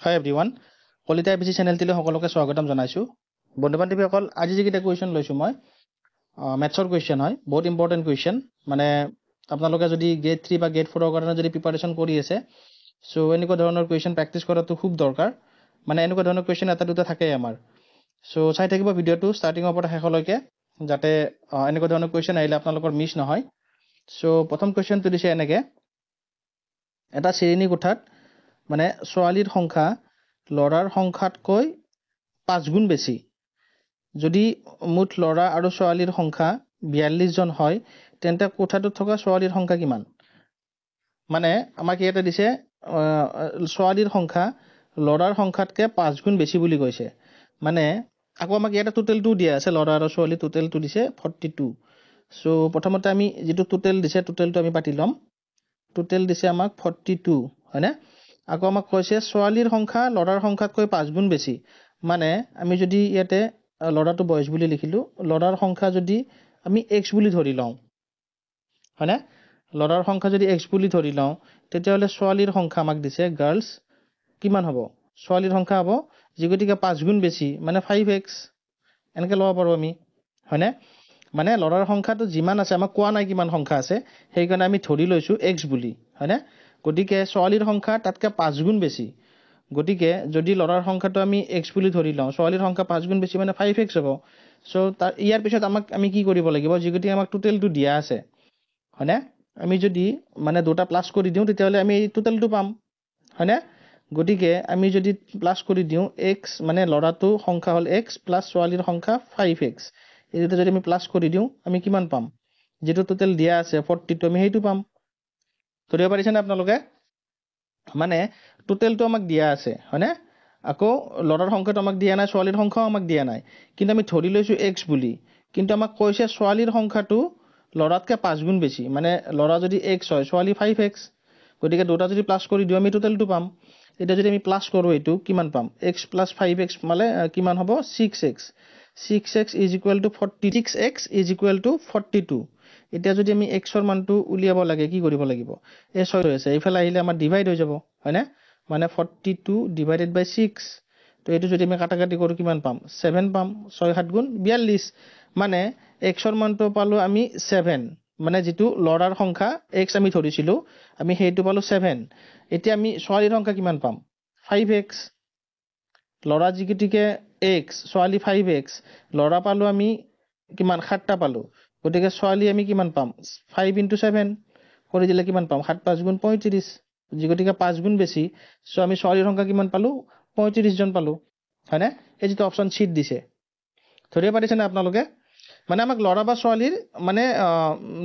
Hi everyone. Kolita ABC channel tile সকলোকে স্বাগতম জনাইছো। বন্ধুবান টিভি অকল আজি যিকিটা কুৱেশ্যন লৈছো মই ম্যাথছৰ কুৱেশ্যন হয়, বহুত ইম্পৰ্টেন্ট কুৱেশ্যন। মানে আপোনালোকে যদি গেট 3 বা গেট 4 ৰ কাৰণে যদি প্ৰিপাৰেচন কৰি আছে, সো এনেকুৱা ধৰণৰ কুৱেশ্যন প্ৰেক্টিছ কৰাটো খুব দৰকাৰ। মানে এনেকুৱা ধৰণৰ কুৱেশ্যন এটা দুটা থাকে আমাৰ। সো চাই থাকিব ভিডিঅ'টো ষ্টাৰ্টিঙৰ পৰা শেষলৈকে, যাতে এনেকুৱা ধৰণৰ কুৱেশ্যন আহিলে আপোনালোকৰ মিছ নহয়। সো প্ৰথম কুৱেশ্যনটো দিছে এনেকে, এটা শ্ৰেণী কোঠাত মানে ছোৱালীৰ সংখ্যা ল'ৰাৰ সংখ্যাতকৈ 5 গুণ বেছি। যদি মুঠ ল'ৰা আৰু ছোৱালীৰ সংখ্যা 42 জন হয়, তেন্তে কোঠাটোত থকা ছোৱালীৰ সংখ্যা কিমান? মানে আমাক ইয়াতে দিছে ছোৱালীৰ সংখ্যা ল'ৰাৰ সংখ্যাতকৈ 5 গুণ বেছি বুলি কৈছে। মানে আকৌ আমাক ইয়াতে টোটেলটো দিয়া আছে, ল'ৰা আৰু ছোৱালী টোটেলটো দিছে 42। সো প্ৰথমতে আমি যিটো টোটেল দিছে টোটেলটো আমি পাতি ল'ম। টোটেল দিছে আমাক 42, হয়নে? আকৌ আমাক কৈছে ছোৱালীৰ সংখ্যা ল'ৰাৰ সংখ্যাতকৈ 5 গুণ বেছি। মানে আমি যদি ইয়াতে ল'ৰাটো বয়স বুলি লিখিলো, ল'ৰাৰ সংখ্যা যদি আমি x বুলি ধৰি লওঁ, হয়নে? ল'ৰাৰ সংখ্যা যদি x বুলি ধৰি লওঁ, তেতিয়াহ'লে ছোৱালীৰ সংখ্যা আমাক দিছে গাৰ্লছ কিমান হ'ব? ছোৱালীৰ সংখ্যা হ'ব যিগতিকে 5 গুণ বেছি, মানে 5x এনেকৈ ল'ব পাৰোঁ আমি, হয়নে? মানে ল'ৰাৰ সংখ্যাটো যিমান আছে আমাক কোৱা নাই কিমান সংখ্যা আছে, সেইকাৰণে আমি ধৰি লৈছোঁ x বুলি, হয়নে? গতিকে ছোৱালীৰ সংখ্যা তাতকৈ 5 গুণ বেছি। গতিকে যদি ল'ৰাৰ সংখ্যাটো আমি x বুলি ধৰি লওঁ, ছোৱালীৰ সংখ্যা 5 গুণ বেছি মানে 5x হ'ব। সো ইয়াৰ পিছত আমি কি কৰিব লাগিব, যিগতিকে আমাক টোটেলটো দিয়া আছে, হয়নে? আমি যদি মানে দুটা প্লাছ কৰি দিওঁ, তেতিয়াহ'লে আমি এই টোটেলটো পাম, হয়নে? গতিকে আমি যদি প্লাছ কৰি দিওঁ, x মানে ল'ৰাটো সংখ্যা হ'ল x প্লাছ ছোৱালীৰ সংখ্যা 5x, এই দুটা যদি আমি প্লাছ কৰি দিওঁ, আমি কিমান পাম? যিটো টোটেল দিয়া আছে 42, আমি সেইটো পাম। ধৰিব পাৰিছেনে আপোনালোকে? মানে টোটেলটো আমাক দিয়া আছে, হয়নে? আকৌ ল'ৰাৰ সংখ্যাটো আমাক দিয়া নাই, ছোৱালীৰ সংখ্যাও আমাক দিয়া নাই, কিন্তু আমি ধৰি লৈছোঁ x বুলি। কিন্তু আমাক কৈছে ছোৱালীৰ সংখ্যাটো ল'ৰাতকৈ 5 গুণ বেছি, মানে ল'ৰা যদি x হয়, ছোৱালী 5x। গতিকে দুটা যদি প্লাছ কৰি দিওঁ, আমি টোটেলটো পাম। এতিয়া যদি আমি প্লাছ কৰোঁ, এইটো কিমান পাম? x প্লাছ 5x মানে কিমান হ'ব? 6x। 6x is equal to 46x is equal to 42। এতিয়া যদি আমি এক্সৰ মানটো উলিয়াব লাগে, কি কৰিব লাগিব? এই 6 হৈ আছে, এইফালে আহিলে আমাৰ ডিভাইড হৈ যাব, হয়নে? মানে 42 ডিভাইডেড বাই 6। তো এইটো যদি আমি কাটাকাটি কৰোঁ, কিমান পাম? 7 পাম। 6 7 গুণ 42। মানে এক্সৰ মানটো পালোঁ আমি 7, মানে যিটো ল'ৰাৰ সংখ্যা x আমি ধৰিছিলোঁ, আমি সেইটো পালোঁ 7। এতিয়া আমি ছোৱালীৰ সংখ্যা কিমান পাম? 5x। ল'ৰা যিগতিকে x, ছোৱালী 5x। ল'ৰা পালোঁ আমি কিমান? 7টা পালোঁ। গতিকে ছোৱালী আমি কিমান পাম? 5 × 7 কৰি দিলে কিমান পাম? 7 5 গুণ 35, যিগতিকে 5 গুণ বেছি। চ' আমি ছোৱালীৰ সংখ্যা কিমান পালোঁ? 35 জন পালোঁ, হয়নে? এই যিটো অপশ্যন চিত দিছে, ধৰিব পাৰিছেনে আপোনালোকে? মানে আমাক ল'ৰা বা ছোৱালীৰ মানে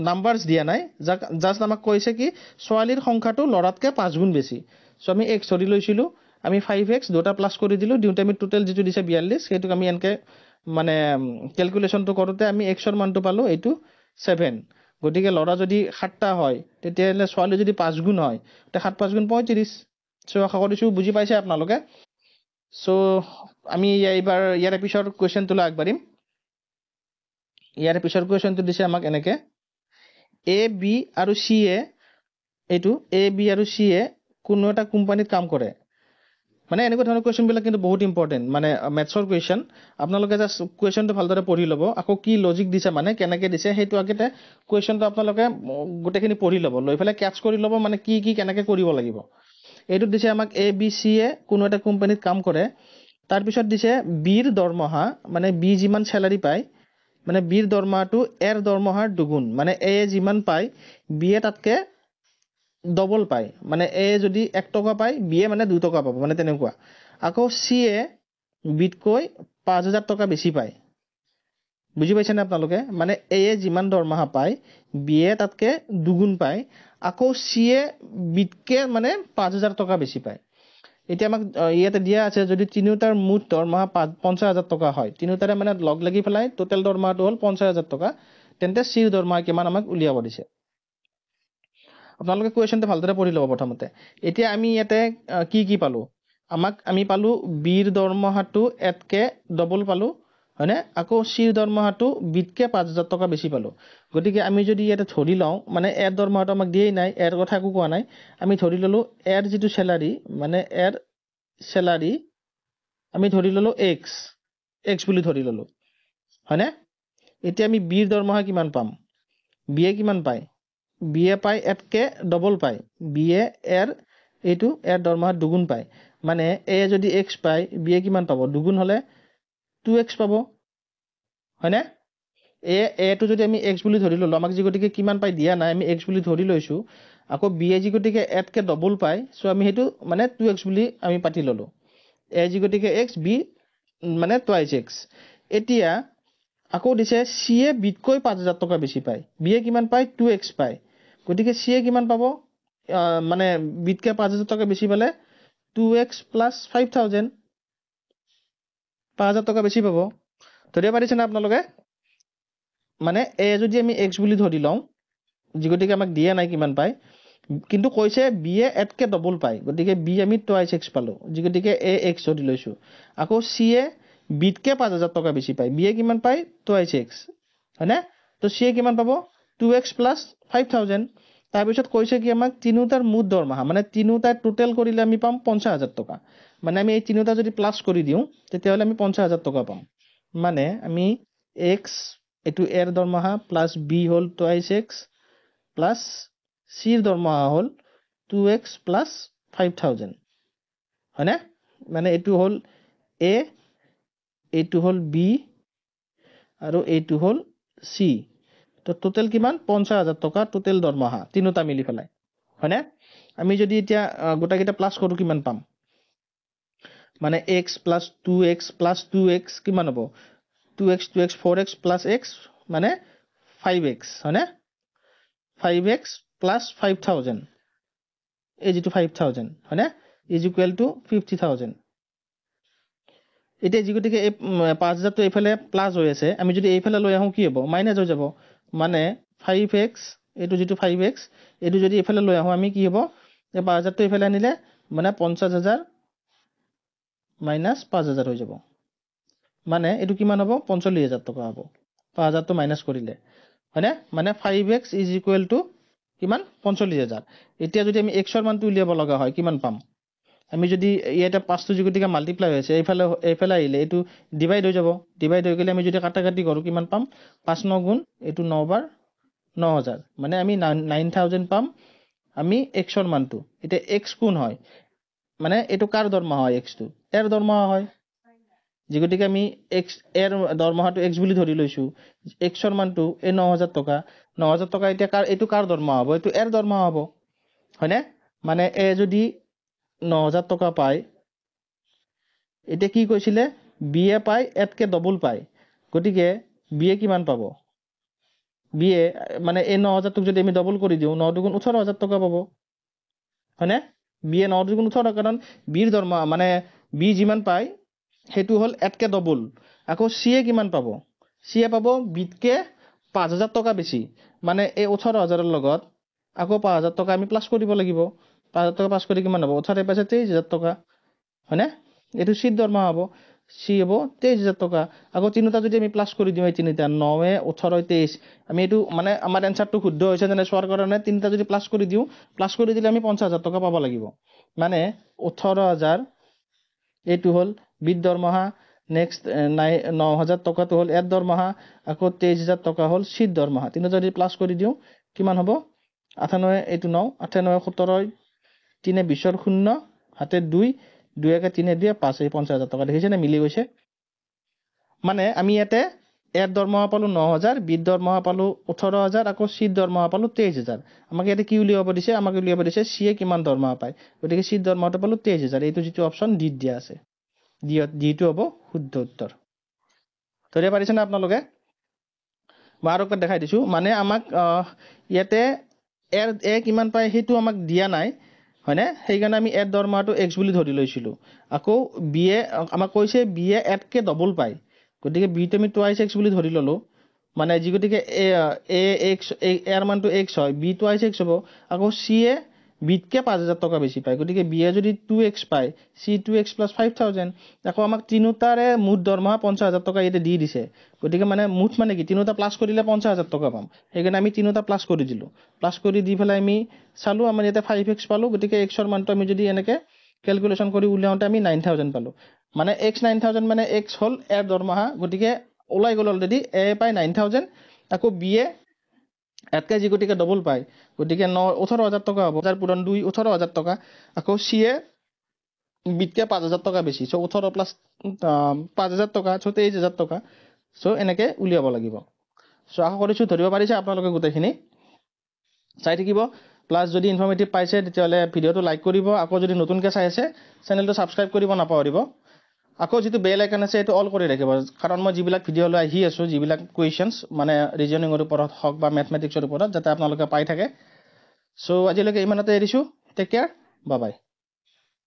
নাম্বাৰছ দিয়া নাই, জাষ্ট আমাক কৈছে কি ছোৱালীৰ সংখ্যাটো ল'ৰাতকৈ 5 গুণ বেছি। চ' আমি x ধৰি লৈছিলোঁ, আমি 5x দুটা প্লাছ কৰি দিলোঁ, দিওঁতে আমি টোটেল যিটো দিছে 42, সেইটোক আমি এনেকৈ মানে কেলকুলেশ্যনটো কৰোঁতে আমি এক্সৰ মানটো পালোঁ এইটো 7। গতিকে ল'ৰা যদি 7টা হয়, তেতিয়াহ'লে ছোৱালী যদি 5 গুণ হয়, তেতিয়া 7 5 গুণ 35। চ' আশা কৰিছোঁ বুজি পাইছে আপোনালোকে। চ' আমি এইবাৰ ইয়াৰ পিছৰ কুৱেশ্যনটোলৈ আগবাঢ়িম। ইয়াৰ পিছৰ কুৱেশ্যনটো দিছে আমাক এনেকৈ, এ বি আৰু চি এ, এইটো এ বি আৰু চি এ কোনো এটা কোম্পানীত কাম কৰে। মানে এনেকুৱা ধৰণৰ কুৱেশ্যনবিলাক কিন্তু বহুত ইম্পৰ্টেণ্ট, মানে মেথছৰ কুৱেশ্যন। আপোনালোকে জাষ্ট কুৱেশ্যনটো ভালদৰে পঢ়ি ল'ব, আকৌ কি লজিক দিছে, মানে কেনেকৈ দিছে, সেইটো আগতে কুৱেশ্যনটো আপোনালোকে গোটেইখিনি পঢ়ি ল'ব, লৈ পেলাই কেটছ কৰি ল'ব, মানে কি কি কেনেকৈ কৰিব লাগিব। এইটোত দিছে আমাক এ বি চি এ কোনো এটা কোম্পানীত কাম কৰে। তাৰপিছত দিছে বিৰ দৰমহা, মানে বি যিমান চেলাৰী পায়, মানে বিৰ দৰমহাটো এৰ দৰমহাৰ দুগুণ। মানে এ যিমান পায়, বি এ তাতকৈ ডবল পায়। মানে এ যদি 1 টকা পায়, বি এ মানে 2 টকা পাব, মানে তেনেকুৱা। আকৌ চি এ বিতকৈ 5,000 টকা বেছি পায়। বুজি পাইছেনে আপোনালোকে? মানে এ যিমান দৰমহা পায়, বি এ তাতকৈ দুগুণ পায়। আকৌ চি এ বিতকৈ মানে 5,000 টকা বেছি পায়। এতিয়া আমাক ইয়াতে দিয়া আছে, যদি তিনিওটাৰ মুঠ দৰমহা 50,000 টকা হয়, তিনিওটাৰে মানে লগ লাগি পেলাই টোটেল দৰমহাটো হ'ল 50,000 টকা, তেন্তে চিৰ দৰমহা কিমান আমাক উলিয়াব দিছে। আপোনালোকে কুৱেশ্যনটো ভালদৰে পঢ়ি ল'ব প্ৰথমতে। এতিয়া আমি ইয়াতে কি কি পালোঁ? আমি পালোঁ বিৰ দৰমহাটো এতকৈ ডবল পালোঁ, হয়নে? আকৌ চিৰ দৰমহাটো বিতকৈ 5,000 টকা বেছি পালোঁ। গতিকে আমি যদি ইয়াতে ধৰি লওঁ, মানে এৰ দৰমহাটো আমাক দিয়েই নাই, এৰ কথা একো কোৱা নাই, আমি ধৰি ল'লোঁ এৰ যিটো চেলাৰী, মানে এৰ স্যালাৰি আমি ধৰি ললো x বুলি ধৰি ললো হয়নে এতিয়া আমি b ৰ দৰমহা কিমান পাম b এ কিমান পায় b এ পায় এতকে ডবল পায় b এ এৰ এইটো এৰ দৰমহা দুগুণ পায় মানে a যদি x পায় b এ কিমান পাব দুগুণ হলে 2x পাব হয়নে a টো যদি আমি x বুলি ধৰি ললো আমাক যিগতিকে কিমান পাই দিয়া নাই আমি x বুলি ধৰি লৈছো আকৌ b এ যিগতিকে এতকে ডবল পায় সো আমি হেতু মানে 2x বুলি আমি পাতি ললো a যিগতিকে x b মানে twice x এতিয়া আকৌ দিছে c এ বিতকৈ 5000 টকা বেছি পায় b এ কিমান পায় 2x পায় গতিকে c এ কিমান পাব মানে বিতকে 5000 টকা বেছি পালে 2x 5000 5000 টকা বেছি পাব ধৰিব পাৰিছে না আপোনালোকে মানে a যদি আমি x বুলি ধৰি লওঁ যিগতিকে আমাক দিয়া নাই কিমান পায় কিন্তু কৈছে b এ এতকে ডবল পায় গতিকে b আমি twice x পালো যিগতিকে a x ধৰি লৈছো আকৌ c এ বিতকে 5000 টকা বেছি পায় b এ কিমান পায় twice x হয়নে তো c এ কিমান পাব 2x 5000 তাৰ পিছত কৈছে কি আমাক তিনিটাৰ মুঠ দৰমহা মানে তিনিটা টোটাল কৰিলে আমি পাম 50000 টকা মানে আমি এই তিনিটা যদি প্লাস কৰি দিও তেতিয়াহলে আমি 50000 টকা পাম মানে আমি x এটো এৰ দৰমহা প্লাস b হল twice x প্লাস c ৰ দৰমহা হল 2x 5000 হয়নে মানে এটো হল a এটো হল b আৰু এটো হল c তো টোটাল কিমান 50000 টকা টোটাল দৰমহা তিনিটা মিলি ফলাই হয়নে আমি যদি এতিয়া গোটা কিটা প্লাস কৰো কিমান পাম মানে x plus 2x plus 2x কিমান হ'ব 2x 2x 4x plus x মানে 5x হয়নে 5x plus 5000 এই যেটো 5000 হয়নে is equal to 50000 এতিয়া যিগতিকে 5000 তো এইফালে প্লাস হৈ আছে আমি যদি এইফালে লৈ আহো কি হ'ব মাইনাস হৈ যাব মানে 5x এটো যেটো 5x এটো যদি এইফালে লৈ আহো আমি কি হ'ব এই 5000 তো এইফালে আনিলে মানে 50000 মাইনাস 5000 হৈ যাব মানে এটো কিমান হ'ব 45000 টকা হ'ব 5000 তো মাইনাস কৰিলে হয়নে মানে 5x is equal to কিমান 45000 এতিয়া যদি আমি x ৰ মানটো উলিয়াব লগা হয় কিমান পাম আমি যদি ইয়াতে 5 টো যিগতিকে মাল্টিপ্লাই হৈছে এইফালে আহিলে এটো ডিভাইড হৈ যাব ডিভাইড হৈ গলে আমি যদি কাটাকাটি কৰো কিমান পাম 5 9 গুণ এটো 9 বাৰ 9000 মানে আমি 9000 পাম আমি x ৰ মানটো এতিয়া x কোন হয় মানে এটো কাৰ দৰমহা হয় x টো এৰ দৰমহা হয় যিগতিকে আমি x এৰ দৰমহাটো x বুলি ধৰি লৈছো x ৰ মানটো এ 9000 টকা এতিয়া কাৰ এটো কাৰ দৰমহা হ'ব এটো এৰ দৰমহা হ'ব হয়নে মানে এ যদি 9000 টকা পায় এতিয়া কি কৈছিলে b এ পায় এতকে ডবল পায় গতিকে b এ কিমান পাব b এ মানে এ 9000 টক যদি আমি ডবল কৰি দিও 9 দুগুণ 18000 টকা পাব হয়নে b এ 9 দুগুণ 18 কাৰণ b ৰ দৰমহা মানে b যিমান পায় হেতু হল এতকে ডবল আকৌ c এ কিমান পাব c এ পাব বিতকে 5000 টকা বেছি মানে এই 18000 ৰ লগত আকৌ 5000 টকা আমি প্লাস কৰিব লাগিব 5000 টকা প্লাস কৰি কিমান হ'ব 18 পাইছে 23000 টকা হয়নে এটো c দৰমহা হ'ব c হ'ব 23000 টকা আকৌ তিনিটা যদি আমি প্লাস কৰি দিও এই তিনিটা 9 এ 18 23 আমি এটো মানে আমাৰ আনসাৰটো শুদ্ধ হৈছে জানে সোৱাৰ কাৰণে তিনিটা যদি প্লাস কৰি দিও প্লাস কৰি দিলে আমি 50000 টকা পাব লাগিব মানে 18000 এটো হল বিদ দৰমহা নেক্সট 9000 টকা তো হল এৰ দৰমহা আকৌ 23000 টকা হল c দৰমহা তিনিটা যদি প্লাস কৰি দিও কিমান হ'ব 98 এটো 9 98 17 3 20 0 হাতে 2 2 1 3 2 5 এই 50000 টকা দেখিছে না মিলি গৈছে মানে আমি ইয়াতে এর দৰমহা পালো 9000 বিদ দৰমহা পালো 18000 আকৌ c দৰমহা পালো 23000 আমাক ইয়াতে কি উলিয়াব দিছে আমাক উলিয়াব দিছে c এ কিমান দৰমহা পায় গতিকে c দৰমহাটো পালো 23000 এইটো যেটো অপচন ডি দিয়া আছে ডিটো হ'ব শুদ্ধ উত্তৰ ধৰিব পাৰিছে না আপোনালোকে মই আৰু দেখাই দিছো মানে আমাক ইয়াতে এৰ এ কিমান পায় হেতু আমাক দিয়া নাই হয়নে সেইকাৰণে আমি এৰ দৰমহাটো x বুলি ধৰি লৈছিলো আকৌ b এ আমাক কৈছে b এ এতকে ডবল পায় গতিকে b টো আমি twice x বুলি ধৰি ললো মানে যিগতিকে a x এৰ মানটো x হয় b twice x হ'ব আকৌ c এ বিতকে 5000 টকা বেছি পায় গতিকে b এ যদি 2x পায় c 2x 5000 আকৌ আমাক তিনিটাৰে মুঠ দৰমহা 50000 টকা ইয়াতে দি দিছে গতিকে মানে মুঠ মানে কি তিনিটা প্লাস কৰিলে 50000 টকা পাম সেইকাৰণে আমি তিনিটা প্লাস কৰি দিলো প্লাস কৰি দি ফেলাই আমি চালো আমাৰ ইয়াতে 5x পালো গতিকে x ৰ মানটো আমি যদি এনেকে ক্যালকুলেশন কৰি উলিয়াওঁতে আমি 9000 পালো মানে x 9000 মানে x হল এৰ দৰমহা গতিকে ওলাই গল অলৰেডি a পাই 9000 আকৌ b এ এতকে যি গতিকে ডবল পায় গতিকে 18000 টকা হ'ব যাৰ পূৰণ 2 18000 টকা আকৌ c এ বিতকে 5000 টকা বেছি সো 18 প্লাস 5000 টকা সো 23000 টকা সো এনেকে উলিয়াব লাগিব সো আশা কৰিছো ধৰিব পাৰিছে আপোনালোকে গোটেইখিনি চাই থাকিব প্লাস যদি ইনফৰমেটিভ পাইছে তেতিয়ালে ভিডিওটো লাইক কৰিব আকৌ যদি নতুনকৈ চাই আছে চেনেলটো সাবস্ক্ৰাইব কৰিব নাপাহৰিব আকৌ যেটো বেল আইকন আছে এটো অল কৰি ৰাখিব কাৰণ মই যিবিলাক ভিডিও লৈ আহি আছো যিবিলাক কোৱেশ্চনছ মানে ৰিজনিংৰ ওপৰত হক বা ম্যাথমেটিক্সৰ ওপৰত যাতে আপোনালোকে পাই থাকে সো আজিলৈকে ইমানতে এৰিছো টেক কেয়াৰ বাই বাই